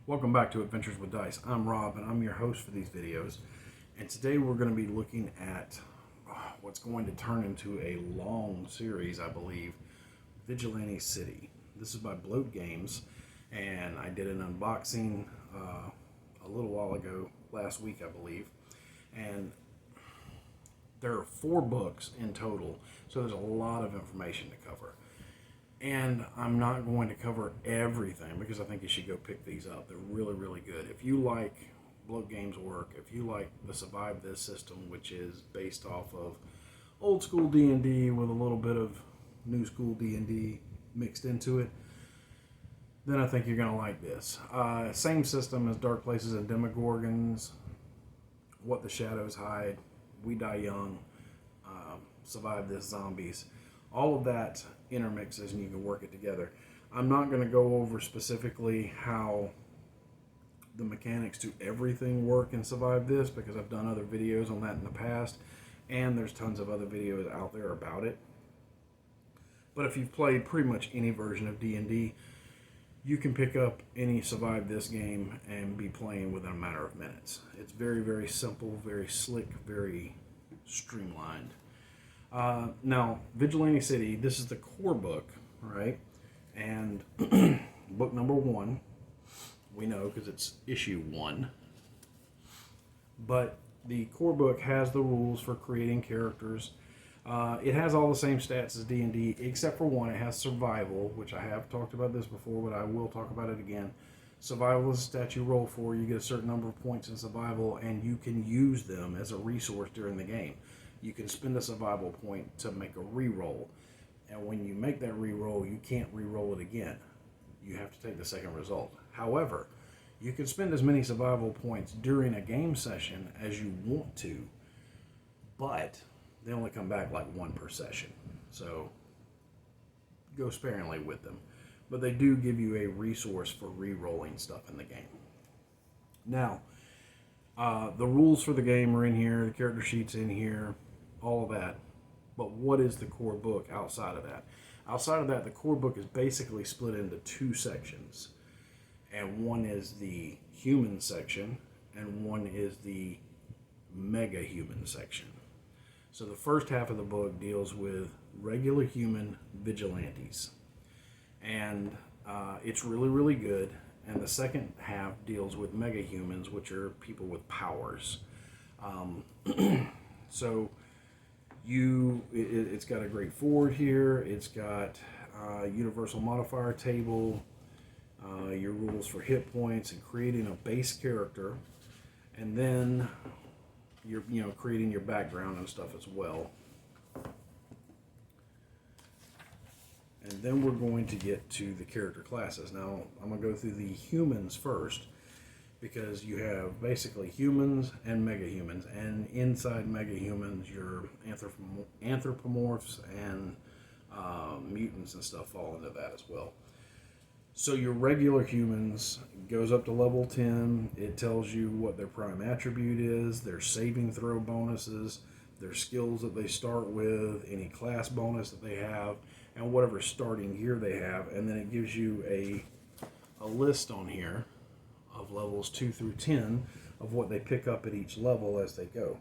Welcome back to Adventures with Dice. I'm Rob and I'm your host for these videos. And today we're going to be looking at what's going to turn into a long series, I believe, Vigilante City. This is by Bloat Games, and I did an unboxing a little while ago, last week I believe. And there are 4 books in total, so there's a lot of information to cover. And I'm not going to cover everything because I think you should go pick these up. They're really, really good. If you like Bloat Games' work, if you like the Survive This system, which is based off of old school D&D with a little bit of new school D&D mixed into it, then I think you're going to like this. Same system as DarkPlaces&Demogorgons, What the Shadows Hide, We Die Young, Survive This Zombies. All of that intermixes and you can work it together. I'm not going to go over specifically how the mechanics to everything work in Survive This because I've done other videos on that in the past, and there's tons of other videos out there about it. But if you've played pretty much any version of D&D, you can pick up any Survive This game and be playing within a matter of minutes. It's very, very simple, very slick, very streamlined. Now, Vigilante City, this is the core book, right? And book number 1, we know because it's issue 1. But the core book has the rules for creating characters. It has all the same stats as D&D, except for one. It has survival, which I have talked about this before, but I will talk about it again. Survival is a stat you roll for. You get a certain number of points in survival, and you can use them as a resource during the game. You can spend a survival point to make a reroll. And when you make that reroll, you can't re-roll it again. You have to take the second result. However, you can spend as many survival points during a game session as you want to, but they only come back like 1 per session. So go sparingly with them. But they do give you a resource for re-rolling stuff in the game. Now, the rules for the game are in here, the character sheet's in here, all of that. But what is the core book outside of that? Outside of that, the core book is basically split into 2 sections. And one is the human section, and one is the mega human section. So the first half of the book deals with regular human vigilantes. And it's really, really good. And the second half deals with mega humans, which are people with powers. So it's got a great forward here. It's got a universal modifier table, your rules for hit points, and creating a base character, and then you're creating your background and stuff as well. And then we're going to get to the character classes. Now, I'm going to go through the humans first, because you have basically humans and mega humans. And inside mega humans, your anthropomorphs and mutants and stuff fall into that as well. So your regular humans goes up to level 10. It tells you what their prime attribute is, their saving throw bonuses, their skills that they start with, any class bonus that they have, and whatever starting gear they have. And then it gives you a list on here of levels 2 through 10 of what they pick up at each level as they go.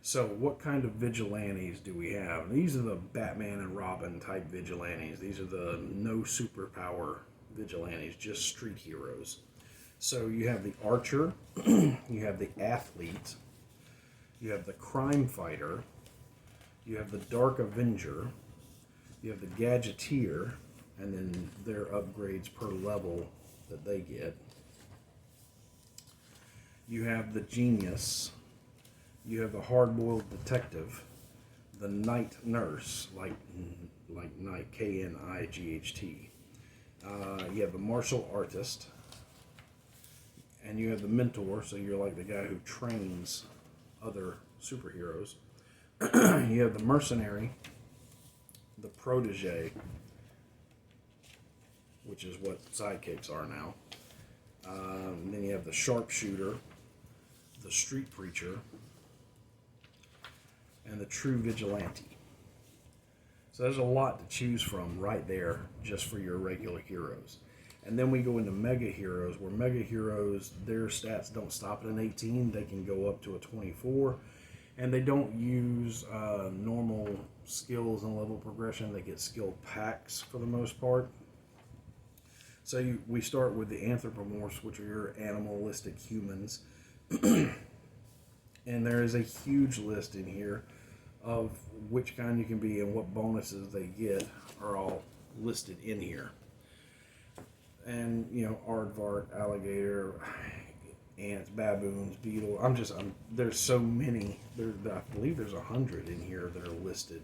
So what kind of vigilantes do we have? These are the Batman and Robin type vigilantes. These are the no superpower vigilantes, just street heroes. So you have the archer, you have the athlete, you have the crime fighter, you have the dark avenger, you have the gadgeteer, and then their upgrades per level that they get. You have the genius, you have the hard-boiled detective, the night nurse, like night, K-N-I-G-H-T. You have the martial artist, and you have the mentor, so you're like the guy who trains other superheroes. You have the mercenary, the protege, which is what sidekicks are now. Then you have the sharpshooter, the street preacher, and the true vigilante. So there's a lot to choose from right there just for your regular heroes. And then we go into Mega Heroes, where Mega Heroes, their stats don't stop at an 18. They can go up to a 24. And they don't use normal skills and level progression. They get skill packs for the most part. So we start with the anthropomorphs, which are your animalistic humans. And there is a huge list in here of which kind you can be and what bonuses they get are all listed in here. And, you know, aardvark, alligator, ants, baboons, beetle. There's so many. I believe there's 100 in here that are listed.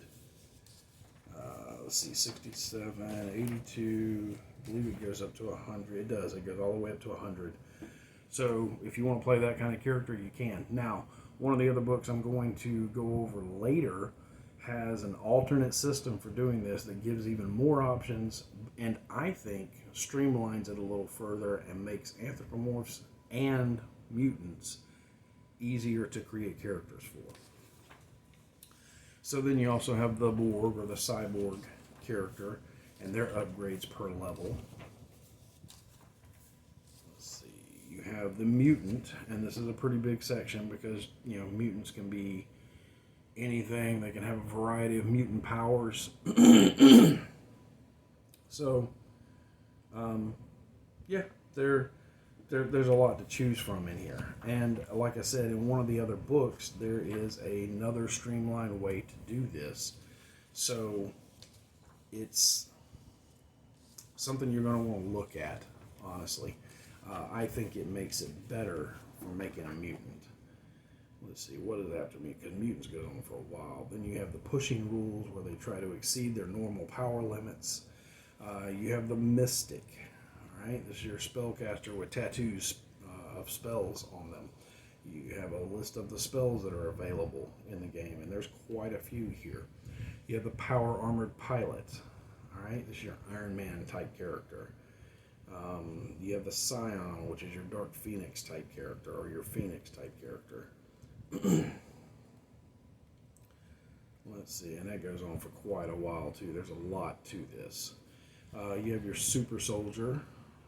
Let's see, 67, 82. I believe it goes up to 100. It does. It goes all the way up to 100. So if you want to play that kind of character, you can. Now, one of the other books I'm going to go over later has an alternate system for doing this that gives even more options, and I think streamlines it a little further and makes anthropomorphs and mutants easier to create characters for. So then you also have the Borg or the cyborg character and their upgrades per level. Let's see, you have the mutant, and this is a pretty big section because, you know, mutants can be anything. They can have a variety of mutant powers. So, yeah, there's a lot to choose from in here. And like I said, in one of the other books, there is another streamlined way to do this. So it's something you're going to want to look at, honestly. I think it makes it better for making a mutant. Let's see, what is after me? Because mutants goes on for a while. Then you have the pushing rules where they try to exceed their normal power limits. You have the mystic. Right? This is your spellcaster with tattoos of spells on them. You have a list of the spells that are available in the game, and there's quite a few here. You have the power armored pilot. All right, this is your Iron Man type character. You have the Scion, which is your Dark Phoenix type character, or your Phoenix type character. Let's see, and that goes on for quite a while too. There's a lot to this. You have your super soldier,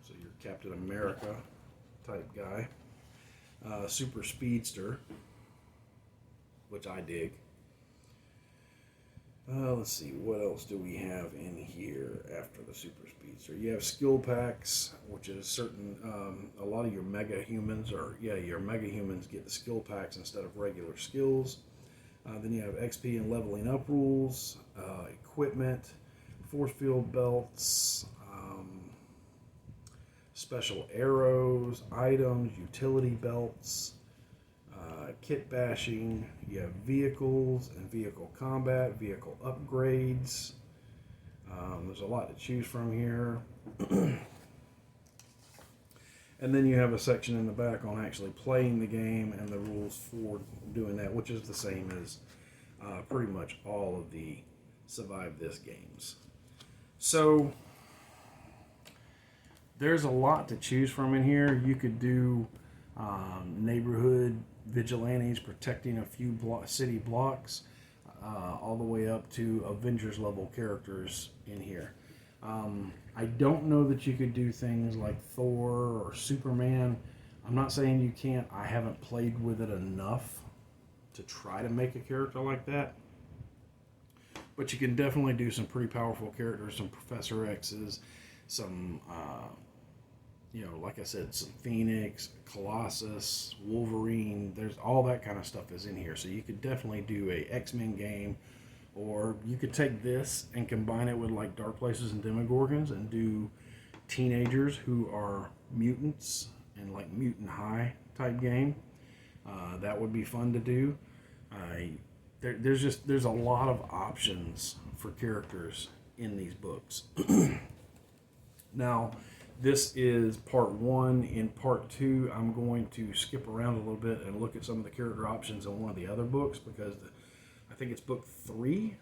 so your Captain America type guy. Super speedster, which I dig. Let's see, what else do we have in here after the super speedster? You have skill packs, which is certain, a lot of your mega humans, your mega humans get the skill packs instead of regular skills. Then you have XP and leveling up rules, equipment, force field belts, special arrows, items, utility belts, kit bashing. You have vehicles and vehicle combat, vehicle upgrades. There's a lot to choose from here. And then you have a section in the back on actually playing the game and the rules for doing that, which is the same as pretty much all of the Survive This games. So there's a lot to choose from in here. You could do neighborhood vigilantes protecting a few city blocks, all the way up to Avengers level characters in here. I don't know that you could do things like Thor or Superman. I'm not saying you can't. I haven't played with it enough to try to make a character like that. But you can definitely do some pretty powerful characters, some Professor X's, some, like I said, some Phoenix, Colossus, Wolverine. There's all that kind of stuff is in here. So you could definitely do a X-Men game. Or you could take this and combine it with like DarkPlaces&Demogorgons and do teenagers who are mutants and like Mutant High type game. That would be fun to do. There's a lot of options for characters in these books. Now, this is part 1. In part 2, I'm going to skip around a little bit and look at some of the character options in one of the other books because I think it's book 3,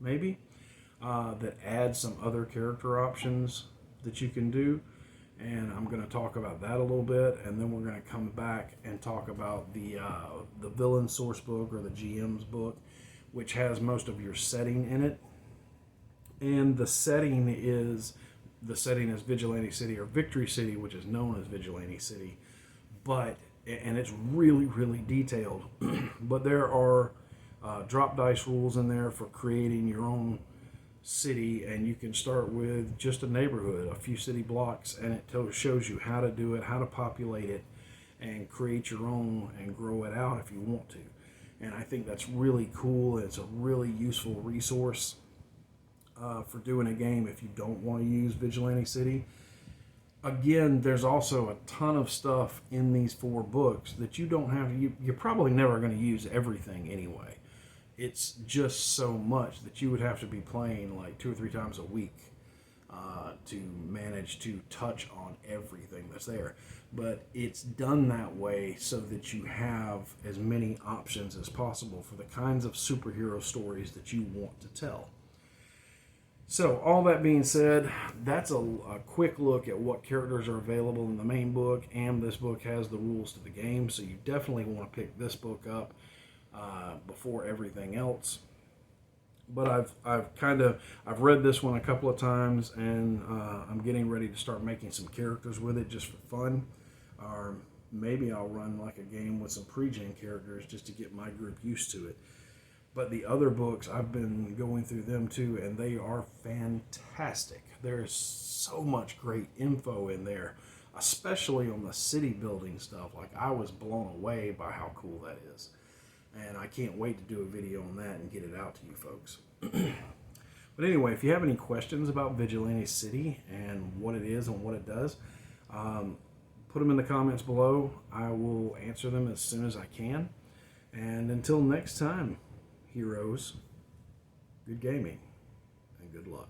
maybe, that adds some other character options that you can do. And I'm going to talk about that a little bit, and then we're going to come back and talk about the villain source book or the GM's book, which has most of your setting in it. And the setting is the setting is Vigilante City or Victory City, which is known as Vigilante City, and it's really, really detailed. But there are drop dice rules in there for creating your own city, and you can start with just a neighborhood, a few city blocks, and it shows you how to do it, how to populate it, and create your own and grow it out if you want to. And I think that's really cool. It's a really useful resource for doing a game if you don't want to use Vigilante City. Again, there's also a ton of stuff in these 4 books that you don't have. You're probably never going to use everything anyway. It's just so much that you would have to be playing like 2 or 3 times a week to manage to touch on everything that's there. But it's done that way so that you have as many options as possible for the kinds of superhero stories that you want to tell. So, all that being said, that's a quick look at what characters are available in the main book, and this book has the rules to the game, so you definitely want to pick this book up before everything else. But I've read this one a couple of times, and I'm getting ready to start making some characters with it just for fun. Or maybe I'll run like a game with some pre-gen characters just to get my group used to it. But the other books, I've been going through them too, and they are fantastic. There's so much great info in there, especially on the city building stuff. Like, I was blown away by how cool that is. And I can't wait to do a video on that and get it out to you folks. But anyway, if you have any questions about Vigilante City and what it is and what it does, put them in the comments below. I will answer them as soon as I can. And until next time, heroes, good gaming and good luck.